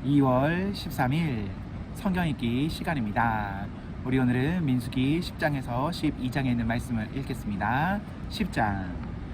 2월 13일 성경 읽기 시간입니다. 우리 오늘은 민수기 10장에서 12장에 있는 말씀을 읽겠습니다. 10장.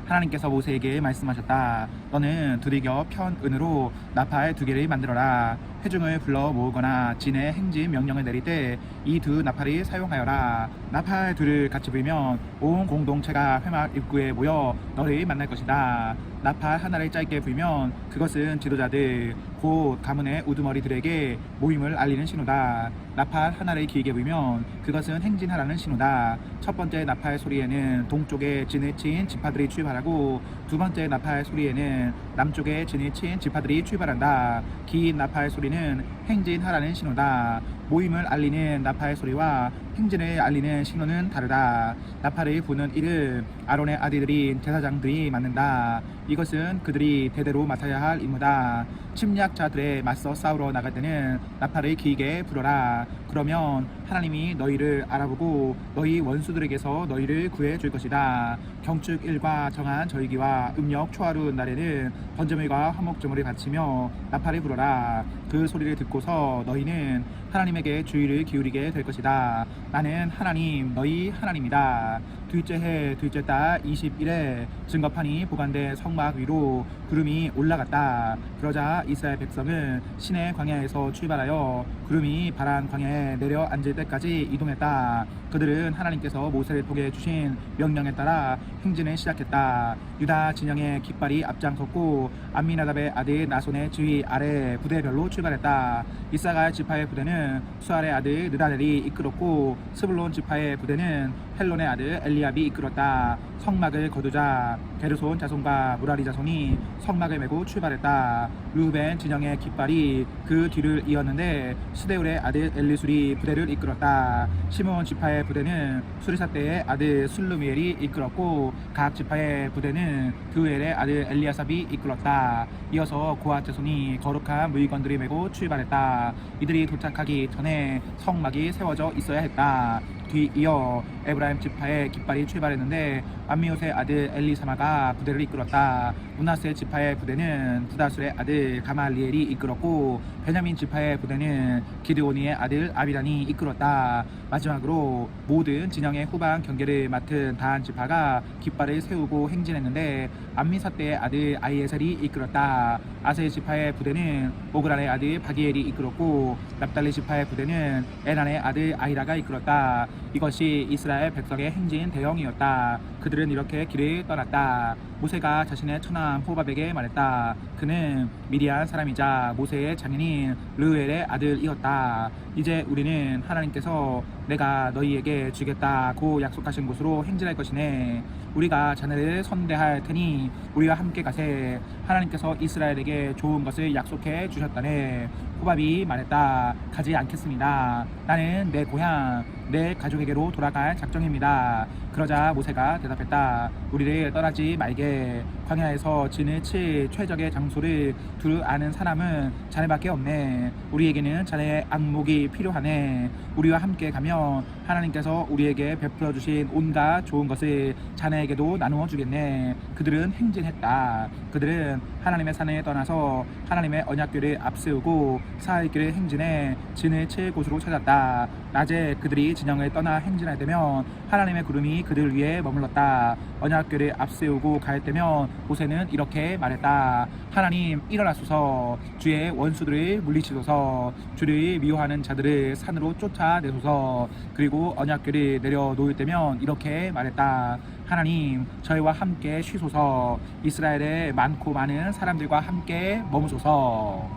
하나님께서 모세에게 말씀하셨다. 너는 두리겨 편은으로 나팔 2개를 만들어라. 회중을 불러 모으거나 진의 행진 명령을 내릴 때 이 두 나팔을 사용하여라. 나팔 둘을 같이 불면 온 공동체가 회막 입구에 모여 너를 만날 것이다. 나팔 하나를 짧게 불면 그것은 지도자들 곧 가문의 우두머리들에게 모임을 알리는 신호다. 나팔 하나를 길게 불면 그것은 행진하라는 신호다. 첫 번째 나팔 소리에는 동쪽에 진을 친 지파들이 출발하고 두 번째 나팔 소리에는 남쪽에 진을 친 지파들이 출발한다. 긴 나팔 소리는 행진하라는 신호다. 모임을 알리는 나팔 소리와 행진을 알리는 신호는 다르다. 나팔을 부는 일은 아론의 아들들인 제사장들이 맡는다. 이것은 그들이 대대로 맡아야 할 임무다. 침략자들에 맞서 싸우러 나갈 때는 나팔을 길게 불어라. 그러면 하나님이 너희를 알아보고 너희 원수들에게서 너희를 구해줄 것이다. 경축일과 정한 절기와 음력 초하루 날에는 번제물과 화목제물을 바치며 나팔을 불어라. 그 소리를 듣고서 너희는 하나님에게 주의를 기울이게 될 것이다. 나는 하나님 너희 하나님이다. 둘째 해 둘째 달 20일에 증거판이 보관된 성막 위로 구름이 올라갔다. 그러자 이스라엘 백성은 시내 광야에서 출발하여 구름이 바란 광야에 내려 앉을 때까지 이동했다. 그들은 하나님께서 모세를 통해 주신 명령에 따라 행진을 시작했다. 유다 진영의 깃발이 앞장섰고 암미나답의 아들 나손의 지휘 아래 부대별로 출발했다. 이사갈 지파의 부대는 수알의 아들 느다넬이 이끌었고 스불론 지파의 부대는 헬론의 아들 엘리압이 이끌었다. 성막을 거두자 게르손 자손과 무라리 자손이 성막을 메고 출발했다. 르우벤 진영의 깃발이 그 뒤를 이었는데 스데울의 아들 엘리술이 부대를 이끌었다. 시므온 지파의 부대는 수리사대의 아들 술루미엘이 이끌었고 각 지파의 부대는 드우엘의 아들 엘리아삽이 이끌었다. 이어서 고앗 자손이 거룩한 물건들을 메고 출발했다. 이들이 도착하기 전에 성막이 세워져 있어야 했다. 뒤이어 에브라임 지파의 깃발이 출발했는데 암미옷의 아들 엘리사마가 부대를 이끌었다. 문하세 지파의 부대는 부다술의 아들 가말리엘이 이끌었고 베냐민 지파의 부대는 기드오니의 아들 아비단이 이끌었다. 마지막으로 모든 진영의 후방 경계를 맡은 단 지파가 깃발을 세우고 행진했는데 암미사대의 아들 아이에셀이 이끌었다. 아세 지파의 부대는 오그란의 아들 바기엘이 이끌었고 납달리 지파의 부대는 에난의 아들 아히라가 이끌었다. 이것이 이스라엘 백성의 행진 대형이었다. 그들은 이렇게 길을 떠났다. 모세가 자신의 처남 호밥에게 말했다. 그는 미디안 사람이자 모세의 장인인 르우엘의 아들이었다. 이제 우리는 하나님께서 내가 너희에게 주겠다고 약속하신 곳으로 행진할 것이네. 우리가 자네를 선대할 테니 우리와 함께 가세. 하나님께서 이스라엘에게 좋은 것을 약속해 주셨다네. 호밥이 말했다. 가지 않겠습니다. 나는 내 고향 내 가족에게로 돌아갈 작정입니다. 그러자 모세가 대답했다. 우리를 떠나지 말게. 광야에서 진을 칠 최적의 장소를 두루 아는 사람은 자네밖에 없네. 우리에게는 자네의 안목이 필요하네. 우리와 함께 가면 하나님께서 우리에게 베풀어 주신 온갖 좋은 것을 자네에게도 나누어 주겠네. 그들은 행진했다. 그들은 하나님의 산에 떠나서 하나님의 언약궤를 앞세우고 사흘길을 행진해 진을 칠 곳으로 찾았다. 낮에 그들이 진영을 떠나 행진할 때면 하나님의 구름이 그들 위에 머물렀다. 언약궤를 앞세우고 갈 때면 모세는 이렇게 말했다. 하나님 일어나소서. 주의 원수들을 물리치소서. 주를 미워하는 자들을 산으로 쫓아내소서. 그리고 언약궤를 내려놓을 때면 이렇게 말했다. 하나님 저희와 함께 쉬소서. 이스라엘의 많고 많은 사람들과 함께 머무소서.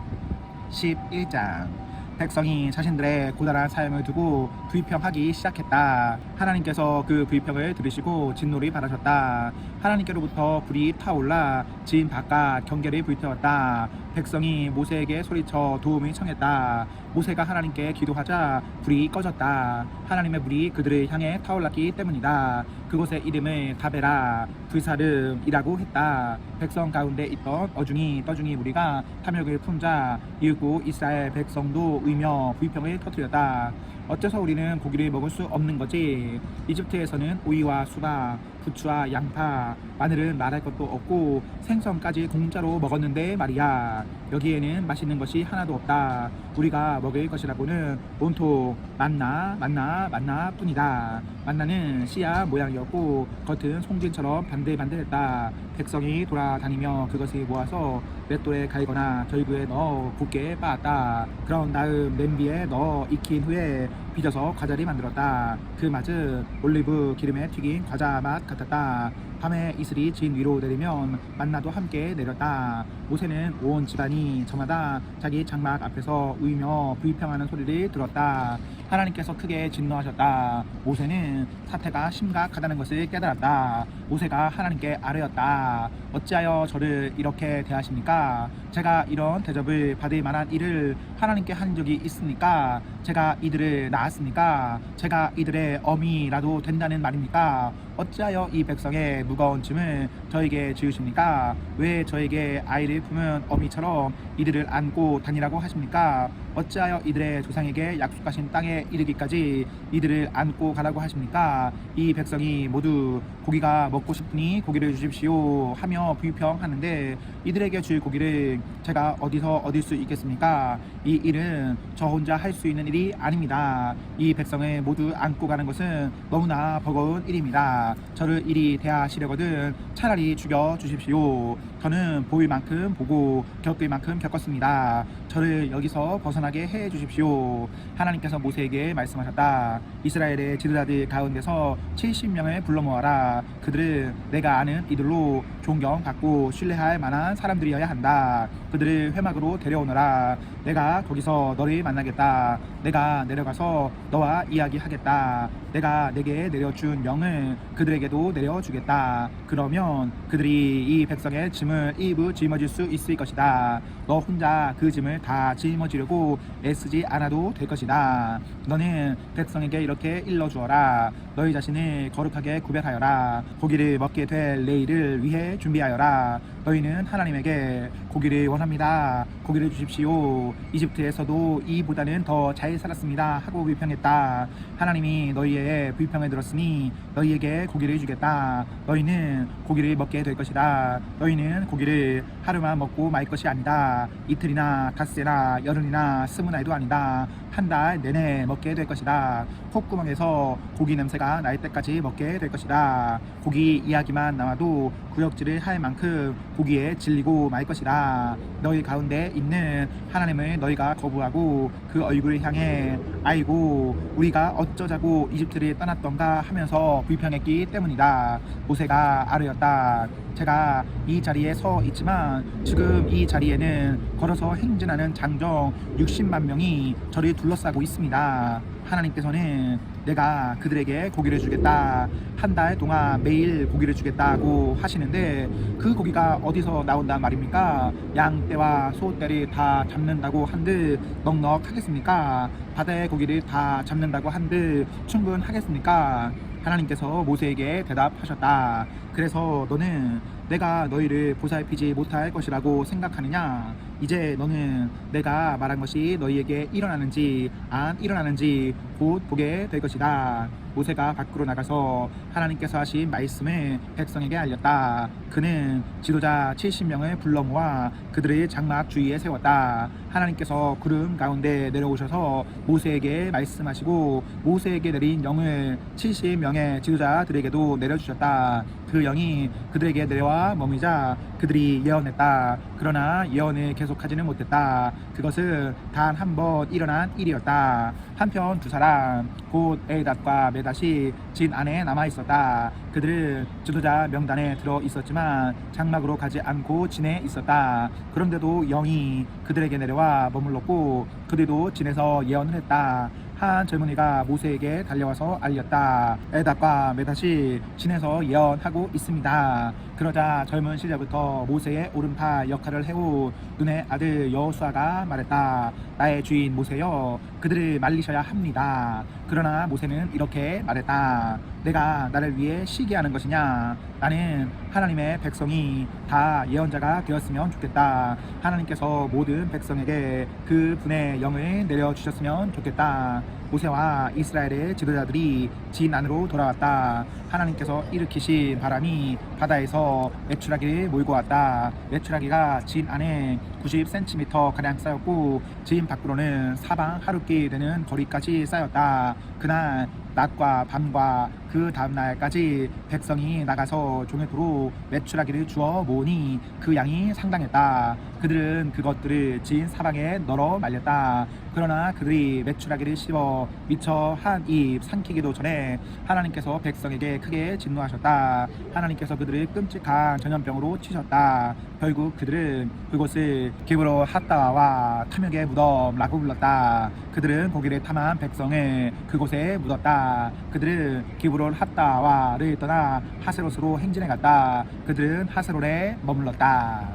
11장. 백성이 자신들의 고단한 삶을 두고 불평하기 시작했다. 하나님께서 그 불평을 들으시고 진노를 받으셨다. 하나님께로부터 불이 타올라 진 바깥 경계를 불태웠다. 백성이 모세에게 소리쳐 도움을 청했다. 모세가 하나님께 기도하자 불이 꺼졌다. 하나님의 불이 그들을 향해 타올랐기 때문이다. 그곳의 이름을 다베라 불사름이라고 했다. 백성 가운데 있던 어중이 떠중이 무리가 탐욕을 품자 이윽고 이스라엘 백성도 울며 불평을 터뜨렸다. 어째서 우리는 고기를 먹을 수 없는 거지? 이집트에서는 오이와 수박, 부추와 양파, 마늘은 말할 것도 없고 생선까지 공짜로 먹었는데 말이야. 여기에는 맛있는 것이 하나도 없다. 우리가 먹을 것이라고는 온통 만나 뿐이다. 만나는 씨앗 모양이었고 겉은 송진처럼 반들반들했다. 백성이 돌아다니며 그것을 모아서 맷돌에 갈거나 절구에 넣어 곱게 빻았다. 그런 다음 냄비에 넣어 익힌 후에 빚어서 과자를 만들었다. 그 맛은 올리브 기름에 튀긴 과자 맛 같았다. 밤에 이슬이 진 위로 내리면 만나도 함께 내렸다. 모세는 온 집안이 저마다 자기 장막 앞에서 울며 불평하는 소리를 들었다. 하나님께서 크게 진노하셨다. 모세는 사태가 심각하다는 것을 깨달았다. 모세가 하나님께 아뢰었다. 어찌하여 저를 이렇게 대하십니까? 제가 이런 대접을 받을 만한 일을 하나님께 한 적이 있습니까? 제가 이들을 낳았습니까? 제가 이들의 어미라도 된다는 말입니까? 어찌하여 이 백성의 무거운 짐을 저에게 지으십니까? 왜 저에게 아이를 품은 어미처럼 이들을 안고 다니라고 하십니까? 어찌하여 이들의 조상에게 약속하신 땅에 이르기까지 이들을 안고 가라고 하십니까? 이 백성이 모두 고기가 먹고 싶으니 고기를 주십시오 하며 불평하는데 이들에게 줄 고기를 제가 어디서 얻을 수 있겠습니까? 이 일은 저 혼자 할 수 있는 일이 아닙니다. 이 백성을 모두 안고 가는 것은 너무나 버거운 일입니다. 저를 이리 대하시려거든 차라리 죽여 주십시오. 저는 보일 만큼 보고 겪을 만큼 겪었습니다. 저를 여기서 벗어나게 해 주십시오. 하나님께서 모세에게 말씀하셨다. 이스라엘의 지도자들 가운데서 70명을 불러 모아라. 그들은 내가 아는 이들로 존경받고 신뢰할 만한 사람들이어야 한다. 그들을 회막으로 데려오너라. 내가 거기서 너를 만나겠다. 내가 내려가서 너와 이야기하겠다. 내가 내게 내려준 명을 그들에게도 내려주겠다. 그러면 그들이 이 백성의 짐을 일부 짊어질 수 있을 것이다. 너 혼자 그 짐을 다 짊어지려고 애쓰지 않아도 될 것이다. 너는 백성에게 이렇게 일러주어라. 너희 자신을 거룩하게 구별하여라. 고기를 먹게 될 내일을 위해 준비하여라. 너희는 하나님에게 고기를 원합니다. 고기를 주십시오. 이집트에서도 이보다는 더 잘 살았습니다 하고 불평했다. 하나님이 너희의 불평을 들었으니 너희에게 고기를 주겠다. 너희는 고기를 먹게 될 것이다. 너희는 고기를 하루만 먹고 말 것이 아니다. 이틀이나 닷새나 열흘이나 20날도 아니다. 한 달 내내 먹게 될 것이다. 콧구멍에서 고기 냄새가 날 때까지 먹게 될 것이다. 고기 이야기만 나와도 구역질을 할 만큼 고기에 질리고 말 것이다. 너희 가운데 있는 하나님을 너희가 거부하고 그 얼굴을 향해 아이고 우리가 어쩌자고 이집트를 떠났던가 하면서 불평했기 때문이다. 모세가 아뢰었다. 제가 이 자리에 서 있지만 지금 이 자리에는 걸어서 행진하는 장정 60만 명이 저를 둘러싸고 있습니다. 하나님께서는 내가 그들에게 고기를 주겠다. 한 달 동안 매일 고기를 주겠다고 하시는데 그 고기가 어디서 나온단 말입니까? 양떼와 소떼를 다 잡는다고 한들 넉넉하겠습니까? 바다의 고기를 다 잡는다고 한들 충분하겠습니까? 하나님께서 모세에게 대답하셨다. 그래서 너는 내가 너희를 보살피지 못할 것이라고 생각하느냐? 이제 너는 내가 말한 것이 너희에게 일어나는지 안 일어나는지 곧 보게 될 것이다. 모세가 밖으로 나가서 하나님께서 하신 말씀을 백성에게 알렸다. 그는 지도자 70명을 불러 모아 그들의 장막 주위에 세웠다. 하나님께서 구름 가운데 내려오셔서 모세에게 말씀하시고 모세에게 내린 영을 70명의 지도자들에게도 내려주셨다. 그 영이 그들에게 내려와 머미자 그들이 예언했다. 그러나 예언을 계속하지는 못했다. 그것은 단 한 번 일어난 일이었다. 한편 두 사람 곧 에이닷과 메닷이 진 안에 남아 있었다. 그들은 지도자 명단에 들어 있었지만 장막으로 가지 않고 진에 있었다. 그런데도 영이 그들에게 내려와 머물렀고 그들도 진에서 예언을 했다. 한 젊은이가 모세에게 달려와서 알렸다. 에닷과 메닷이 진에서 예언하고 있습니다. 그러자 젊은 시절부터 모세의 오른팔 역할을 해온 눈의 아들 여호수아가 말했다. 나의 주인 모세여, 그들을 말리셔야 합니다. 그러나 모세는 이렇게 말했다. 내가 나를 위해 시기하는 것이냐? 나는 하나님의 백성이 다 예언자가 되었으면 좋겠다. 하나님께서 모든 백성에게 그 분의 영을 내려주셨으면 좋겠다. 모세와 이스라엘의 지도자들이 진 안으로 돌아왔다. 하나님께서 일으키신 바람이 바다에서 메추라기를 몰고 왔다. 메추라기가 진 안에 90cm 가량 쌓였고 진 밖으로는 사방 하루끼 되는 거리까지 쌓였다. 그날 낮과 밤과 그 다음 날까지 백성이 나가서 종일토록 메추라기를 주워 모으니 그 양이 상당했다. 그들은 그것들을 진 사방에 널어 말렸다. 그러나 그들이 메추라기를 씹어 미처 한 입 삼키기도 전에 하나님께서 백성에게 크게 진노하셨다. 하나님께서 그들을 끔찍한 전염병으로 치셨다. 결국 그들은 그곳을 기브롯 핫다와 탐욕의 무덤라고 불렀다. 그들은 고기를 탐한 백성을 그곳에 묻었다. 그들은 기브롯 핫다와를 떠나 하세롯으로 행진해 갔다. 그들은 하세롯에 머물렀다.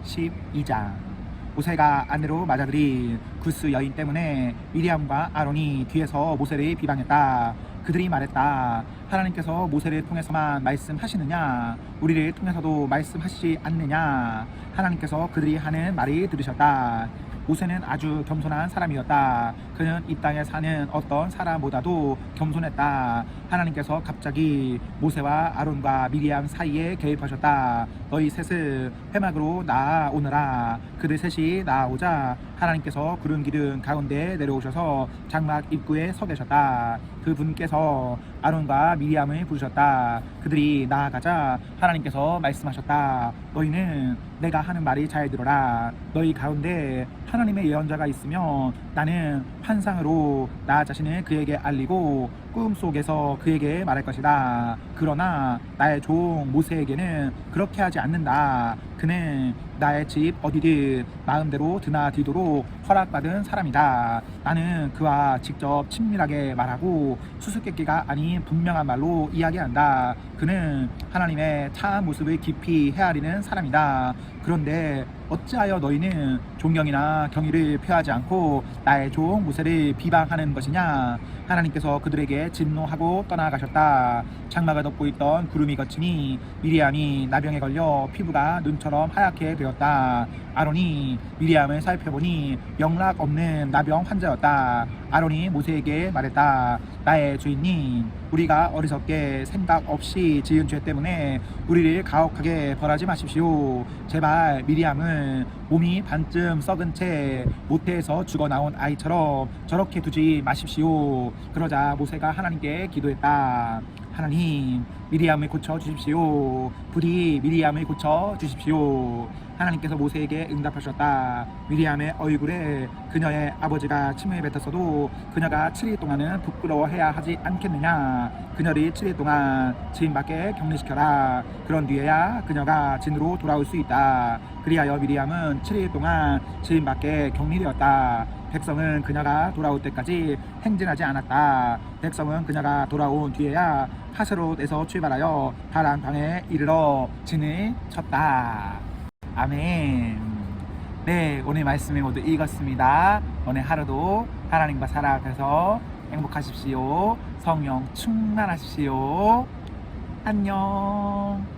12장. 모세가 아내로 맞아들인 구스 여인 때문에 미리암과 아론이 뒤에서 모세를 비방했다. 그들이 말했다. 하나님께서 모세를 통해서만 말씀하시느냐? 우리를 통해서도 말씀하시지 않느냐? 하나님께서 그들이 하는 말을 들으셨다. 모세는 아주 겸손한 사람이었다. 그는 이 땅에 사는 어떤 사람보다도 겸손했다. 하나님께서 갑자기 모세와 아론과 미리암 사이에 개입하셨다. 너희 셋을 회막으로 나아오너라. 그들 셋이 나아오자 하나님께서 구름 기둥 가운데 내려오셔서 장막 입구에 서 계셨다. 그분께서 아론과 미리암을 부르셨다. 그들이 나아가자 하나님께서 말씀하셨다. 너희는 내가 하는 말이 잘 들어라. 너희 가운데 하나님의 예언자가 있으면 나는 환상으로 나 자신을 그에게 알리고 꿈속에서 그에게 말할 것이다. 그러나 나의 종 모세에게는 그렇게 하지 않는다. 그는 나의 집 어디든 마음대로 드나들도록 허락받은 사람이다. 나는 그와 직접 친밀하게 말하고 수수께끼가 아닌 분명한 말로 이야기한다. 그는 하나님의 참 모습을 깊이 헤아리는 사람이다. 그런데 어찌하여 너희는 존경이나 경의를 표하지 않고 나의 종 모세를 비방하는 것이냐? 하나님께서 그들에게 진노하고 떠나가셨다. 장막을 덮고 있던 구름이 걷히니 미리암이 나병에 걸려 피부가 눈처럼 하얗게 되었다. 아론이 미리암을 살펴보니 영락 없는 나병 환자였다. 아론이 모세에게 말했다. 나의 주인님, 우리가 어리석게 생각 없이 지은 죄 때문에 우리를 가혹하게 벌하지 마십시오. 제발 미리암은 몸이 반쯤 썩은 채 모태에서 죽어 나온 아이처럼 저렇게 두지 마십시오. 그러자 모세가 하나님께 기도했다. 하나님, 미리암을 고쳐 주십시오. 부디 미리암을 고쳐 주십시오. 하나님께서 모세에게 응답하셨다. 미리암의 얼굴에 그녀의 아버지가 침을 뱉었어도 그녀가 7일 동안은 부끄러워해야 하지 않겠느냐? 그녀를 7일 동안 진 밖에 격리시켜라. 그런 뒤에야 그녀가 진으로 돌아올 수 있다. 그리하여 미리암은 7일 동안 진 밖에 격리되었다. 백성은 그녀가 돌아올 때까지 행진하지 않았다. 백성은 그녀가 돌아온 뒤에야 하세롯에서 출발하여 다란방에 이르러 진을 쳤다. 아멘. 네, 오늘 말씀을 모두 읽었습니다. 오늘 하루도 하나님과 살아가서 행복하십시오. 성령 충만하십시오. 안녕.